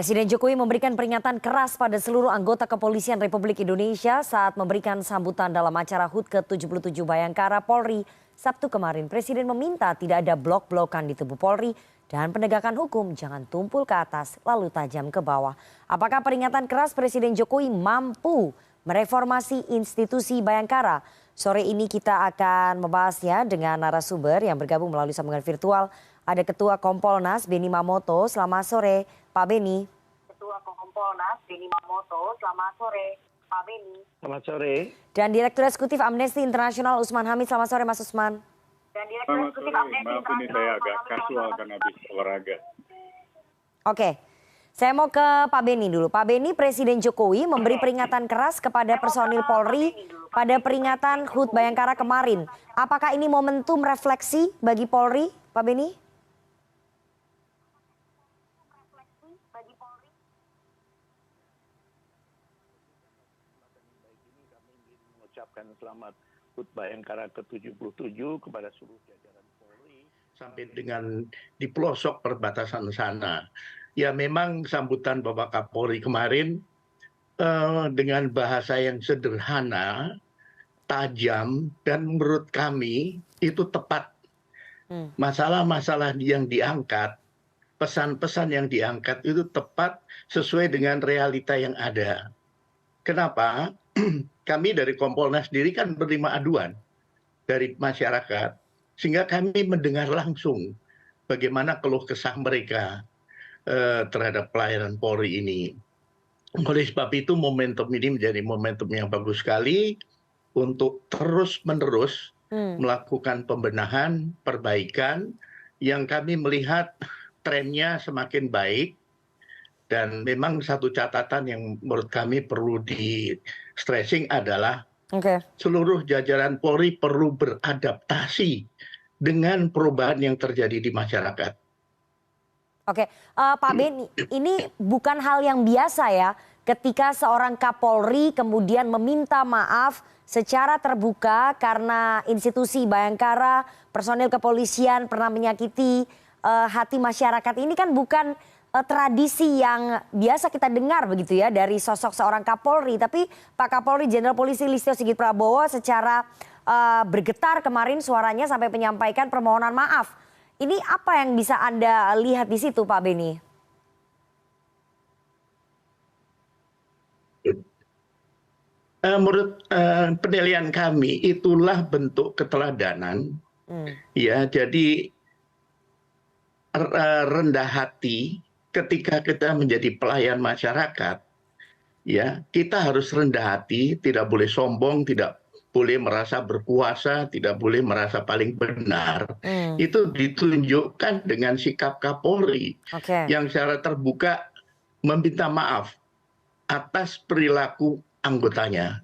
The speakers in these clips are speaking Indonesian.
Presiden Jokowi memberikan peringatan keras pada seluruh anggota kepolisian Republik Indonesia saat memberikan sambutan dalam acara HUT ke-77 Bayangkara Polri Sabtu kemarin. Presiden meminta tidak ada blok-blokan di tubuh Polri dan penegakan hukum jangan tumpul ke atas lalu tajam ke bawah. Apakah peringatan keras Presiden Jokowi mampu mereformasi institusi Bayangkara? Sore ini kita akan membahasnya dengan narasumber yang bergabung melalui sambungan virtual. Ada Ketua Kompolnas Beni Mamoto. Selamat sore, Pak Beni. Ketua Kompolnas Beni Mamoto. Selamat sore, Pak Beni. Selamat sore. Dan Direktur Eksekutif Amnesty International Usman Hamid. Selamat sore, Mas Usman. Dan Direktur Eksekutif Amnesty Maaf ini saya agak kasual karena habis olahraga. Oke, saya mau ke Pak Beni dulu. Pak Beni, Presiden Jokowi memberi peringatan keras kepada personil Polri pada peringatan HUT Bayangkara kemarin. Apakah ini momentum refleksi bagi Polri, Pak Beni? Mengucapkan selamat HUT Bayangkara ke-77 kepada seluruh jajaran Polri sampai dengan di pelosok perbatasan sana. Ya memang sambutan Bapak Kapolri kemarin dengan bahasa yang sederhana, tajam, dan menurut kami itu tepat. Masalah-masalah yang diangkat, pesan-pesan yang diangkat itu tepat sesuai dengan realita yang ada. Kenapa? Kami dari Kompolnas sendiri kan menerima aduan dari masyarakat, sehingga kami mendengar langsung bagaimana keluh kesah mereka terhadap pelayanan Polri ini. Oleh sebab itu momentum ini menjadi momentum yang bagus sekali untuk terus-menerus melakukan pembenahan, perbaikan yang kami melihat trennya semakin baik. Dan memang satu catatan yang menurut kami perlu di-stressing adalah seluruh jajaran Polri perlu beradaptasi dengan perubahan yang terjadi di masyarakat. Oke, Pak Beni, ini bukan hal yang biasa ya ketika seorang Kapolri kemudian meminta maaf secara terbuka karena institusi Bayangkara, personil kepolisian pernah menyakiti hati masyarakat. Ini kan bukan tradisi yang biasa kita dengar begitu ya dari sosok seorang Kapolri. Tapi Pak Kapolri Jenderal Polisi Listio Sigit Prabowo secara bergetar kemarin suaranya sampai menyampaikan permohonan maaf. Ini apa yang bisa Anda lihat di situ, Pak Beni? Menurut penilaian kami itulah bentuk keteladanan. Ya, jadi rendah hati ketika kita menjadi pelayan masyarakat, ya kita harus rendah hati, tidak boleh sombong, tidak boleh merasa berkuasa, tidak boleh merasa paling benar. Itu ditunjukkan dengan sikap Kapolri yang secara terbuka meminta maaf atas perilaku anggotanya.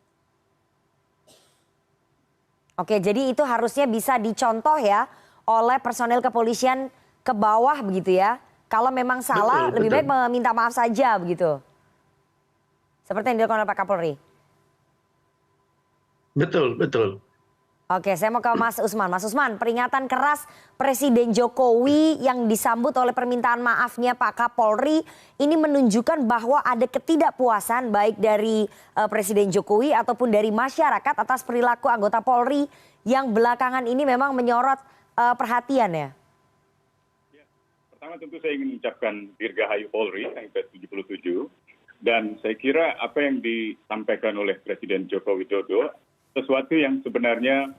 Oke, jadi itu harusnya bisa dicontoh ya oleh personel kepolisian ke bawah begitu ya. Kalau memang salah, lebih baik meminta maaf saja begitu. Seperti yang dilakukan oleh Pak Kapolri. Betul, betul. Oke, saya mau ke Mas Usman. Mas Usman, peringatan keras Presiden Jokowi yang disambut oleh permintaan maafnya Pak Kapolri ini menunjukkan bahwa ada ketidakpuasan baik dari Presiden Jokowi ataupun dari masyarakat atas perilaku anggota Polri yang belakangan ini memang menyorot perhatian ya. Pertama tentu saya ingin mengucapkan Dirgahayu Polri yang ke-77 dan saya kira apa yang disampaikan oleh Presiden Joko Widodo sesuatu yang sebenarnya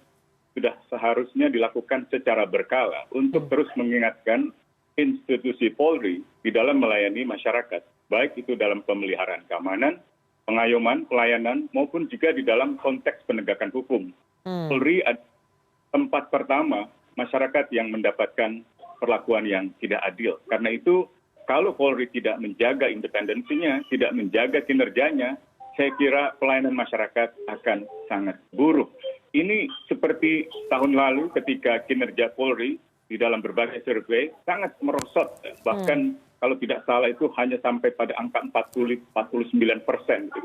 sudah seharusnya dilakukan secara berkala untuk terus mengingatkan institusi Polri di dalam melayani masyarakat, baik itu dalam pemeliharaan keamanan, pengayoman, pelayanan maupun juga di dalam konteks penegakan hukum. Polri adalah tempat pertama masyarakat yang mendapatkan perlakuan yang tidak adil. Karena itu kalau Polri tidak menjaga independensinya, tidak menjaga kinerjanya, saya kira pelayanan masyarakat akan sangat buruk. Ini seperti tahun lalu ketika kinerja Polri di dalam berbagai survei sangat merosot. Bahkan kalau tidak salah itu hanya sampai pada angka 49%.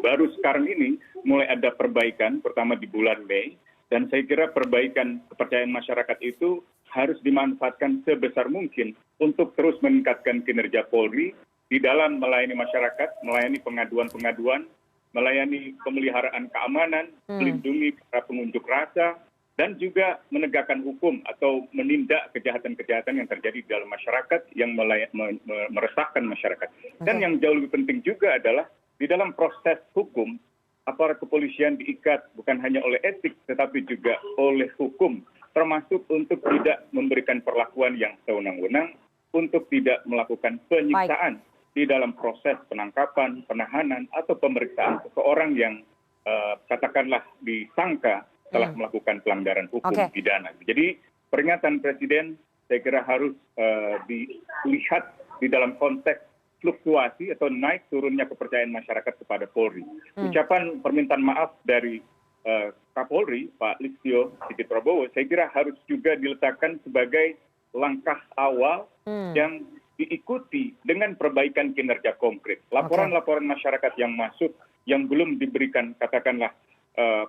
Baru sekarang ini mulai ada perbaikan, pertama di bulan Mei. Dan saya kira perbaikan kepercayaan masyarakat itu harus dimanfaatkan sebesar mungkin untuk terus meningkatkan kinerja Polri di di dalam melayani masyarakat, melayani pengaduan-pengaduan, melayani pemeliharaan keamanan, melindungi para pengunjuk rasa, dan juga menegakkan hukum atau menindak kejahatan-kejahatan yang terjadi di dalam masyarakat yang meresahkan masyarakat. Dan yang jauh lebih penting juga adalah di dalam proses hukum, aparat kepolisian diikat bukan hanya oleh etik, tetapi juga oleh hukum, termasuk untuk tidak memberikan perlakuan yang sewenang-wenang, untuk tidak melakukan penyiksaan di dalam proses penangkapan, penahanan, atau pemeriksaan seseorang yang katakanlah disangka telah melakukan pelanggaran hukum pidana. Jadi peringatan Presiden saya kira harus dilihat di dalam konteks fluktuasi atau naik turunnya kepercayaan masyarakat kepada Polri. Ucapan permintaan maaf dari Kapolri, Pak Listio Sigit Prabowo, saya kira harus juga diletakkan sebagai langkah awal yang diikuti dengan perbaikan kinerja konkret. Laporan-laporan masyarakat yang masuk, yang belum diberikan katakanlah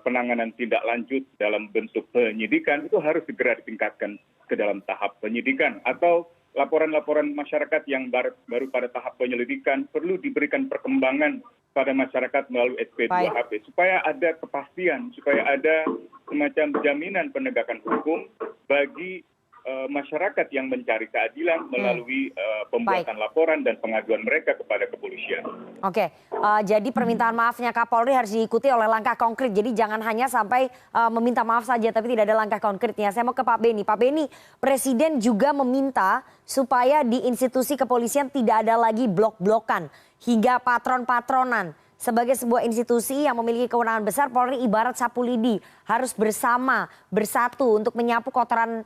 penanganan tindak lanjut dalam bentuk penyidikan, itu harus segera ditingkatkan ke dalam tahap penyidikan. Atau laporan-laporan masyarakat yang baru pada tahap penyelidikan perlu diberikan perkembangan pada masyarakat melalui SP2HP supaya ada kepastian, supaya ada semacam jaminan penegakan hukum bagi masyarakat yang mencari keadilan melalui pembuatan laporan dan pengaduan mereka kepada kepolisian. Oke, jadi permintaan maafnya Kapolri harus diikuti oleh langkah konkret. Jadi jangan hanya sampai meminta maaf saja, tapi tidak ada langkah konkretnya. Saya mau ke Pak Beni. Pak Beni, Presiden juga meminta supaya di institusi kepolisian tidak ada lagi blok-blokan hingga patron-patronan. Sebagai sebuah institusi yang memiliki kewenangan besar, Polri ibarat sapu lidi, harus bersama, bersatu untuk menyapu kotoran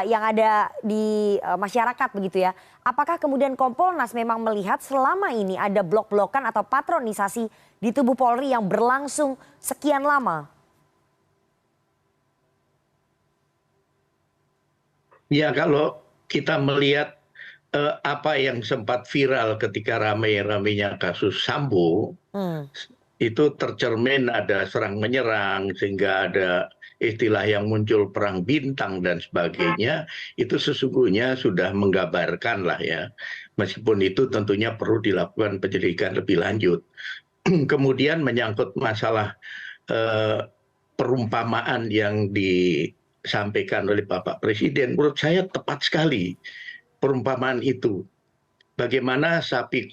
yang ada di masyarakat begitu ya. Apakah kemudian Kompolnas memang melihat selama ini ada blok-blokan atau patronisasi di tubuh Polri yang berlangsung sekian lama? Ya, kalau kita melihat apa yang sempat viral ketika ramai-ramainya kasus Sambo, itu tercermin ada serang menyerang sehingga ada istilah yang muncul perang bintang dan sebagainya, itu sesungguhnya sudah menggambarkan lah ya. Meskipun itu tentunya perlu dilakukan penyelidikan lebih lanjut. Kemudian menyangkut masalah perumpamaan yang disampaikan oleh Bapak Presiden, menurut saya tepat sekali perumpamaan itu. Bagaimana sapu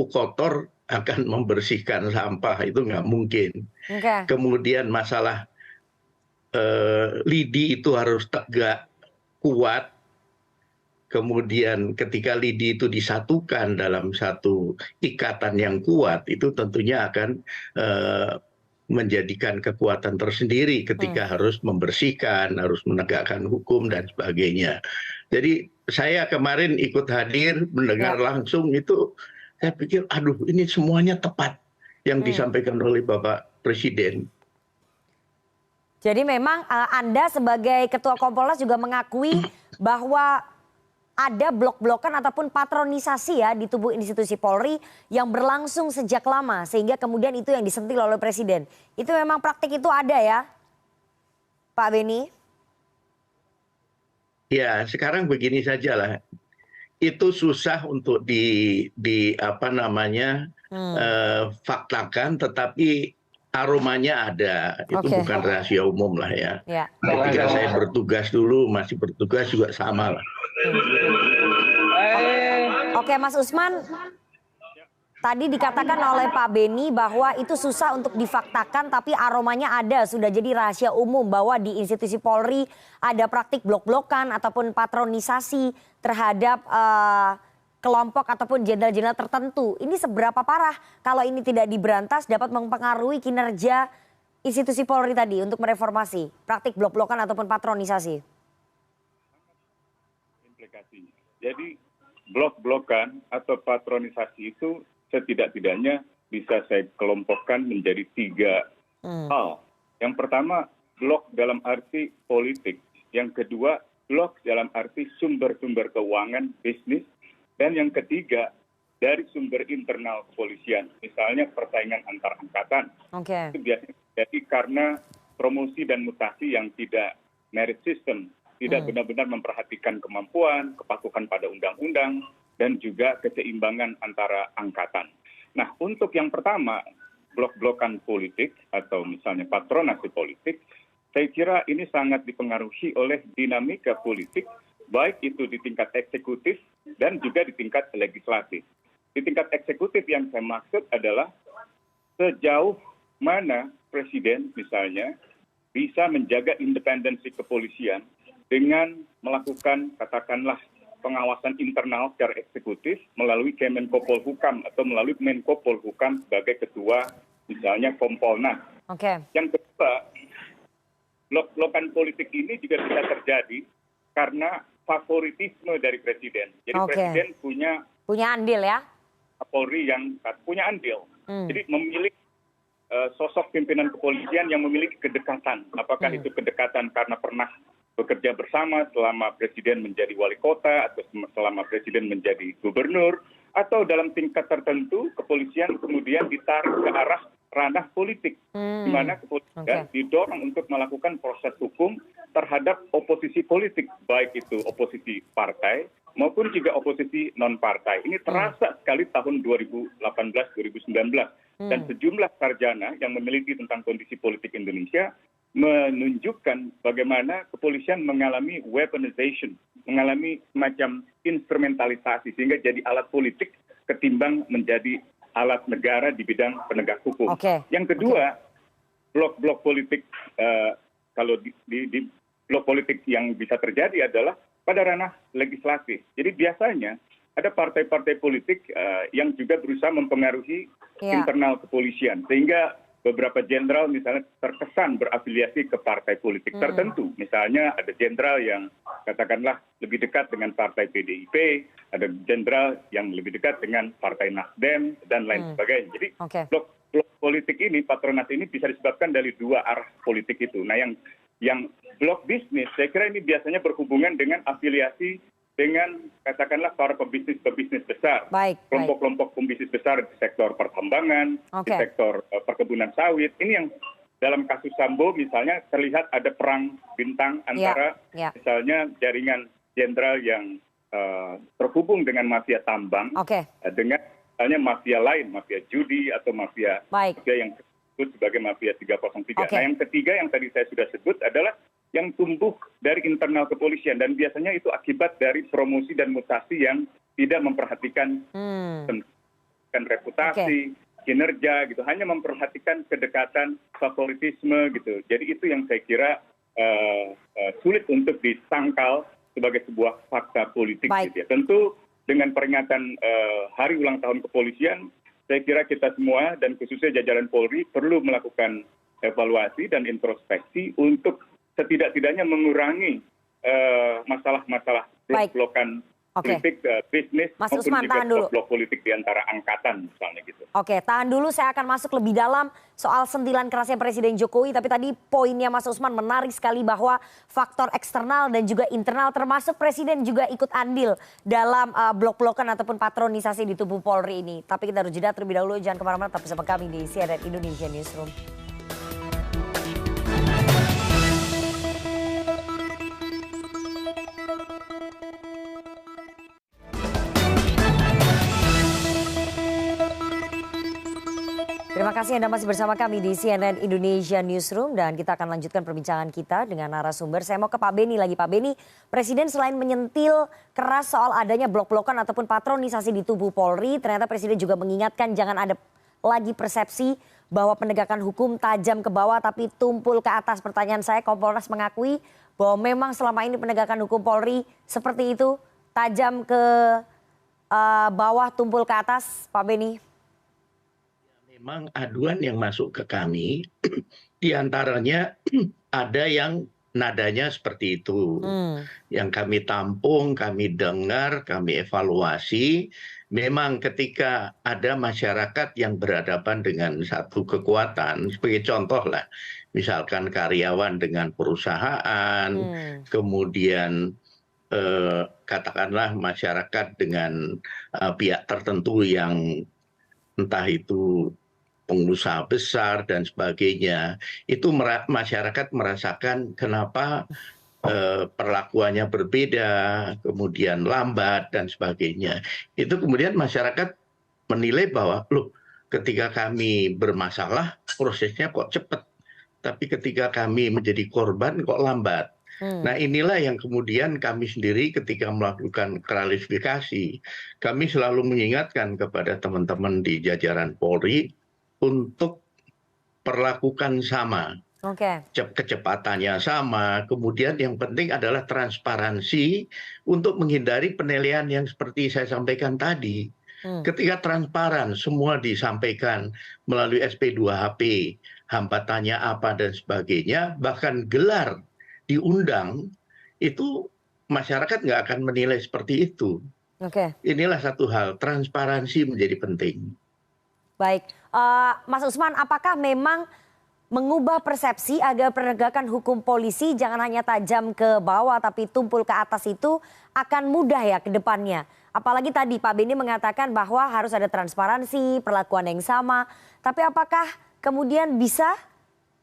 kotor akan membersihkan sampah, itu nggak mungkin. Kemudian masalah lidi itu harus tegak, kuat. Kemudian ketika lidi itu disatukan dalam satu ikatan yang kuat, itu tentunya akan menjadikan kekuatan tersendiri ketika harus membersihkan, harus menegakkan hukum dan sebagainya. Jadi saya kemarin ikut hadir, mendengar langsung itu, saya pikir, aduh ini semuanya tepat yang disampaikan oleh Bapak Presiden. Jadi memang Anda sebagai Ketua Kompolnas juga mengakui bahwa ada blok-blokan ataupun patronisasi ya di tubuh institusi Polri yang berlangsung sejak lama. Sehingga kemudian itu yang disentil oleh Presiden. Itu memang praktik itu ada ya, Pak Beni? Ya, sekarang begini saja lah. Itu susah untuk faktakan, tetapi aromanya ada. Itu bukan rahasia umum lah ya. Ketika saya bertugas dulu, masih bertugas juga sama lah. Oke, Mas Usman, tadi dikatakan oleh Pak Beni bahwa itu susah untuk difaktakan, tapi aromanya ada, sudah jadi rahasia umum bahwa di institusi Polri ada praktik blok-blokan ataupun patronisasi terhadap kelompok ataupun jenderal-jenderal tertentu. Ini seberapa parah kalau ini tidak diberantas dapat mempengaruhi kinerja institusi Polri tadi untuk mereformasi praktik blok-blokan ataupun patronisasi? Implikasinya. Jadi blok-blokan atau patronisasi itu setidak-tidaknya bisa saya kelompokkan menjadi 3 hal. Yang pertama, blok dalam arti politik. Yang kedua, blok dalam arti sumber-sumber keuangan, bisnis. Dan yang ketiga, dari sumber internal kepolisian. Misalnya persaingan antar angkatan. Itu biasanya terjadi karena promosi dan mutasi yang tidak merit system. Tidak benar-benar memperhatikan kemampuan, kepatuhan pada undang-undang, dan juga keseimbangan antara angkatan. Nah, untuk yang pertama, blok-blokan politik atau misalnya patronasi politik, saya kira ini sangat dipengaruhi oleh dinamika politik, baik itu di tingkat eksekutif dan juga di tingkat legislatif. Di tingkat eksekutif yang saya maksud adalah sejauh mana presiden misalnya bisa menjaga independensi kepolisian dengan melakukan katakanlah pengawasan internal secara eksekutif melalui Kemenko Polhukam atau melalui Menko Polhukam sebagai ketua misalnya Kompolnas. Yang kedua, blok-blokan politik ini juga bisa terjadi karena favoritisme dari presiden. Jadi presiden punya andil ya? Kapolri yang punya andil. Jadi memilih sosok pimpinan kepolisian yang memiliki kedekatan. Apakah itu kedekatan karena pernah bekerja bersama selama presiden menjadi wali kota atau selama presiden menjadi gubernur, atau dalam tingkat tertentu kepolisian kemudian ditarik ke arah ranah politik, di mana kepolisian didorong untuk melakukan proses hukum terhadap oposisi politik, baik itu oposisi partai maupun juga oposisi non-partai. Ini terasa sekali tahun 2018-2019. Dan sejumlah sarjana yang meneliti tentang kondisi politik Indonesia menunjukkan bagaimana kepolisian mengalami weaponization, mengalami semacam instrumentalisasi sehingga jadi alat politik ketimbang menjadi alat negara di bidang penegak hukum. Yang kedua, blok-blok politik, kalau di blok politik yang bisa terjadi adalah pada ranah legislatif. Jadi biasanya ada partai-partai politik yang juga berusaha mempengaruhi internal kepolisian, sehingga beberapa jenderal misalnya terkesan berafiliasi ke partai politik tertentu. Misalnya ada jenderal yang katakanlah lebih dekat dengan partai PDIP, ada jenderal yang lebih dekat dengan partai Nasdem, dan lain sebagainya. Jadi blok politik ini, patronat ini bisa disebabkan dari dua arah politik itu. Nah yang blok bisnis, saya kira ini biasanya berhubungan dengan afiliasi dengan katakanlah para pebisnis besar, kelompok-kelompok pembisnis besar di sektor pertambangan, di sektor perkebunan sawit. Ini yang dalam kasus Sambo misalnya terlihat ada perang bintang antara misalnya jaringan jenderal yang terhubung dengan mafia tambang dengan misalnya mafia lain, mafia judi atau mafia yang disebut sebagai mafia 303. Nah yang ketiga yang tadi saya sudah sebut adalah yang tumbuh dari internal kepolisian, dan biasanya itu akibat dari promosi dan mutasi yang tidak memperhatikan reputasi, kinerja gitu, hanya memperhatikan kedekatan, favoritisme gitu. Jadi itu yang saya kira sulit untuk disangkal sebagai sebuah fakta politik gitu ya. Tentu dengan peringatan Hari Ulang Tahun Kepolisian, saya kira kita semua dan khususnya jajaran Polri perlu melakukan evaluasi dan introspeksi untuk setidak-tidaknya mengurangi masalah-masalah blok-blokan politik, bisnis, Mas maupun Usman, juga tahan dulu. blok politik di antara angkatan misalnya gitu. Tahan dulu, saya akan masuk lebih dalam soal sentilan kerasnya Presiden Jokowi. Tapi tadi poinnya Mas Usman menarik sekali bahwa faktor eksternal dan juga internal termasuk Presiden juga ikut andil dalam blok-blokan ataupun patronisasi di tubuh Polri ini. Tapi kita harus jeda terlebih dahulu, jangan kemana-mana, tetap bersama kami di CNN Indonesia Newsroom. Terima kasih Anda masih bersama kami di CNN Indonesia Newsroom, dan kita akan lanjutkan perbincangan kita dengan narasumber. Saya mau ke Pak Beni lagi. Pak Beni, Presiden selain menyentil keras soal adanya blok-blokan ataupun patronisasi di tubuh Polri, ternyata Presiden juga mengingatkan jangan ada lagi persepsi bahwa penegakan hukum tajam ke bawah tapi tumpul ke atas. Pertanyaan saya, Kompolnas mengakui bahwa memang selama ini penegakan hukum Polri seperti itu, tajam ke bawah, tumpul ke atas, Pak Beni? Memang aduan yang masuk ke kami, diantaranya ada yang nadanya seperti itu. Yang kami tampung, kami dengar, kami evaluasi. Memang ketika ada masyarakat yang berhadapan dengan satu kekuatan, sebagai contoh lah, misalkan karyawan dengan perusahaan, kemudian katakanlah masyarakat dengan pihak tertentu yang entah itu pengusaha besar dan sebagainya, itu masyarakat merasakan kenapa perlakuannya berbeda, kemudian lambat dan sebagainya. Itu kemudian masyarakat menilai bahwa, loh, ketika kami bermasalah prosesnya kok cepat, tapi ketika kami menjadi korban kok lambat. Nah, inilah yang kemudian kami sendiri ketika melakukan klarifikasi, kami selalu mengingatkan kepada teman-teman di jajaran Polri untuk perlakukan sama. Oke. Kecepatannya sama, kemudian yang penting adalah transparansi untuk menghindari penilaian yang seperti saya sampaikan tadi. Ketika transparan, semua disampaikan melalui SP2HP, hambatannya apa dan sebagainya, bahkan gelar diundang, itu masyarakat nggak akan menilai seperti itu. Oke. Inilah satu hal, transparansi menjadi penting. Baik, Mas Usman, apakah memang mengubah persepsi agar penegakan hukum polisi jangan hanya tajam ke bawah tapi tumpul ke atas itu akan mudah ya ke depannya? Apalagi tadi Pak Benny mengatakan bahwa harus ada transparansi, perlakuan yang sama. Tapi apakah kemudian bisa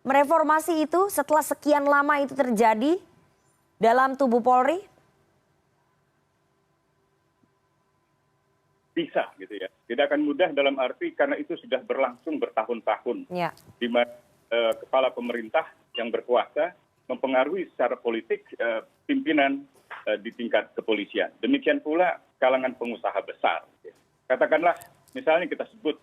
mereformasi itu setelah sekian lama itu terjadi dalam tubuh Polri? Bisa gitu ya. Tidak akan mudah dalam arti karena itu sudah berlangsung bertahun-tahun. Ya. Di mana kepala pemerintah yang berkuasa mempengaruhi secara politik pimpinan di tingkat kepolisian. Demikian pula kalangan pengusaha besar. Katakanlah misalnya kita sebut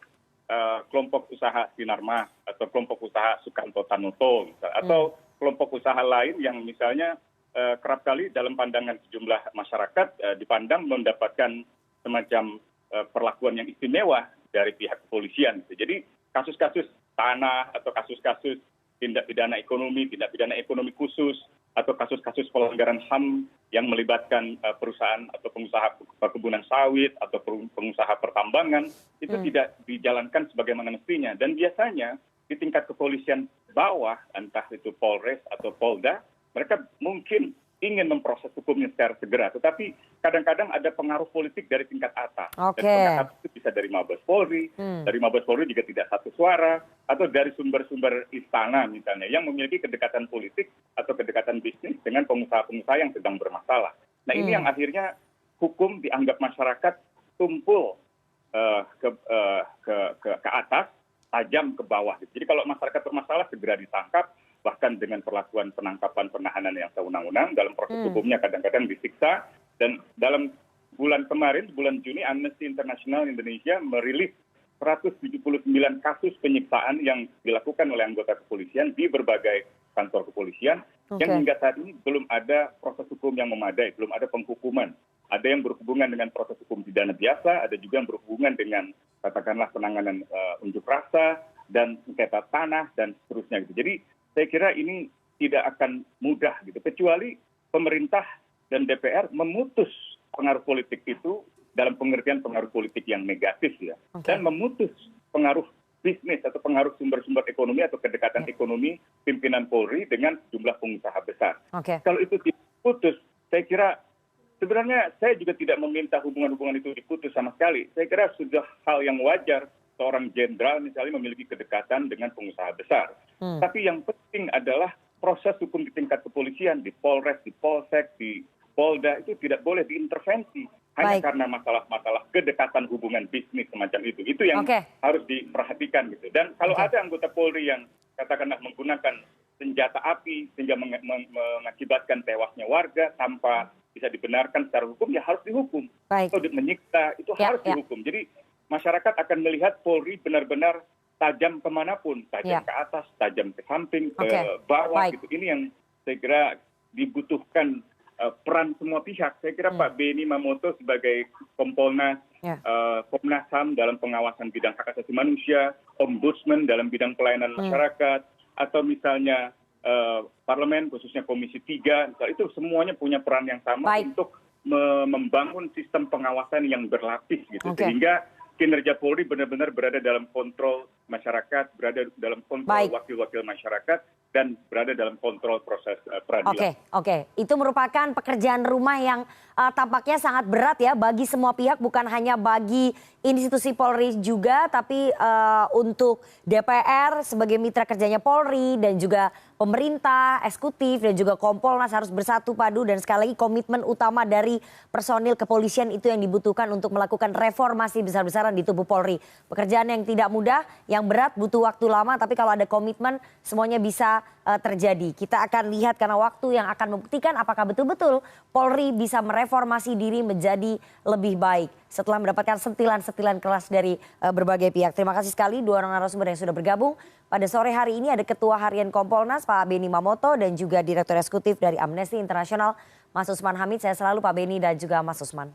kelompok usaha Sinarmas atau kelompok usaha Sukanto Tanoto atau kelompok usaha lain yang misalnya kerap kali dalam pandangan sejumlah masyarakat dipandang mendapatkan semacam perlakuan yang istimewa dari pihak kepolisian. Jadi kasus-kasus tanah atau kasus-kasus tindak pidana ekonomi khusus atau kasus-kasus pelanggaran HAM yang melibatkan perusahaan atau pengusaha perkebunan sawit atau pengusaha pertambangan itu tidak dijalankan sebagaimana mestinya. Dan biasanya di tingkat kepolisian bawah, entah itu Polres atau Polda, mereka mungkin ingin memproses hukumnya secara segera, tetapi kadang-kadang ada pengaruh politik dari tingkat atas. Oke. Dan tingkat atas itu bisa dari Mabes Polri, dari Mabes Polri juga tidak satu suara, atau dari sumber-sumber istana misalnya, yang memiliki kedekatan politik atau kedekatan bisnis dengan pengusaha-pengusaha yang sedang bermasalah. Nah ini yang akhirnya hukum dianggap masyarakat tumpul ke atas, tajam ke bawah. Jadi kalau masyarakat bermasalah segera ditangkap, bahkan dengan perlakuan penangkapan penahanan yang sewenang-wenang, dalam proses hukumnya kadang-kadang disiksa. Dan dalam bulan kemarin, bulan Juni, Amnesty International Indonesia merilis 179 kasus penyiksaan yang dilakukan oleh anggota kepolisian di berbagai kantor kepolisian, yang hingga saat ini belum ada proses hukum yang memadai, belum ada penghukuman. Ada yang berhubungan dengan proses hukum pidana biasa, ada juga yang berhubungan dengan katakanlah penanganan unjuk rasa dan sengketa tanah dan seterusnya gitu. Jadi saya kira ini tidak akan mudah gitu, kecuali pemerintah dan DPR memutus pengaruh politik itu dalam pengertian pengaruh politik yang negatif ya, dan memutus pengaruh bisnis atau pengaruh sumber-sumber ekonomi atau kedekatan ekonomi pimpinan Polri dengan jumlah pengusaha besar. Kalau itu diputus, saya kira sebenarnya saya juga tidak meminta hubungan-hubungan itu diputus sama sekali. Saya kira sudah hal yang wajar seorang jenderal misalnya memiliki kedekatan dengan pengusaha besar. Tapi yang penting adalah proses hukum di tingkat kepolisian, di Polres, di Polsek, di Polda itu tidak boleh diintervensi hanya karena masalah-masalah kedekatan hubungan bisnis semacam itu. Itu yang harus diperhatikan gitu. Dan kalau ada anggota Polri yang katakanlah menggunakan senjata api sehingga mengakibatkan tewasnya warga tanpa bisa dibenarkan secara hukum, ya harus dihukum. Atau menyiksa itu harus dihukum. Jadi masyarakat akan melihat Polri benar-benar tajam kemanapun, tajam ke atas, tajam ke samping, ke bawah gitu. Ini yang saya kira dibutuhkan peran semua pihak. Saya kira Pak Benny Mamoto sebagai Kompolnas, Komnas HAM dalam pengawasan bidang hak asasi manusia, Ombudsman dalam bidang pelayanan masyarakat, atau misalnya Parlemen khususnya Komisi 3, misalnya itu semuanya punya peran yang sama untuk membangun sistem pengawasan yang berlapis gitu, sehingga kinerja Polri benar-benar berada dalam kontrol masyarakat, berada dalam kontrol wakil-wakil masyarakat, dan berada dalam kontrol proses peradilan. Oke. Itu merupakan pekerjaan rumah yang tampaknya sangat berat ya bagi semua pihak, bukan hanya bagi institusi Polri juga, tapi untuk DPR sebagai mitra kerjanya Polri dan juga pemerintah, eksekutif dan juga Kompolnas harus bersatu padu, dan sekali lagi komitmen utama dari personil kepolisian itu yang dibutuhkan untuk melakukan reformasi besar-besaran di tubuh Polri. Pekerjaan yang tidak mudah, yang berat, butuh waktu lama, tapi kalau ada komitmen semuanya bisa terjadi. Kita akan lihat karena waktu yang akan membuktikan apakah betul-betul Polri bisa mereformasi diri menjadi lebih baik setelah mendapatkan sentilan-sentilan keras dari berbagai pihak. Terima kasih sekali dua orang narasumber yang sudah bergabung. Pada sore hari ini ada Ketua Harian Kompolnas Pak Beni Mamoto dan juga Direktur Eksekutif dari Amnesty International Mas Usman Hamid. Saya selalu Pak Beni dan juga Mas Usman.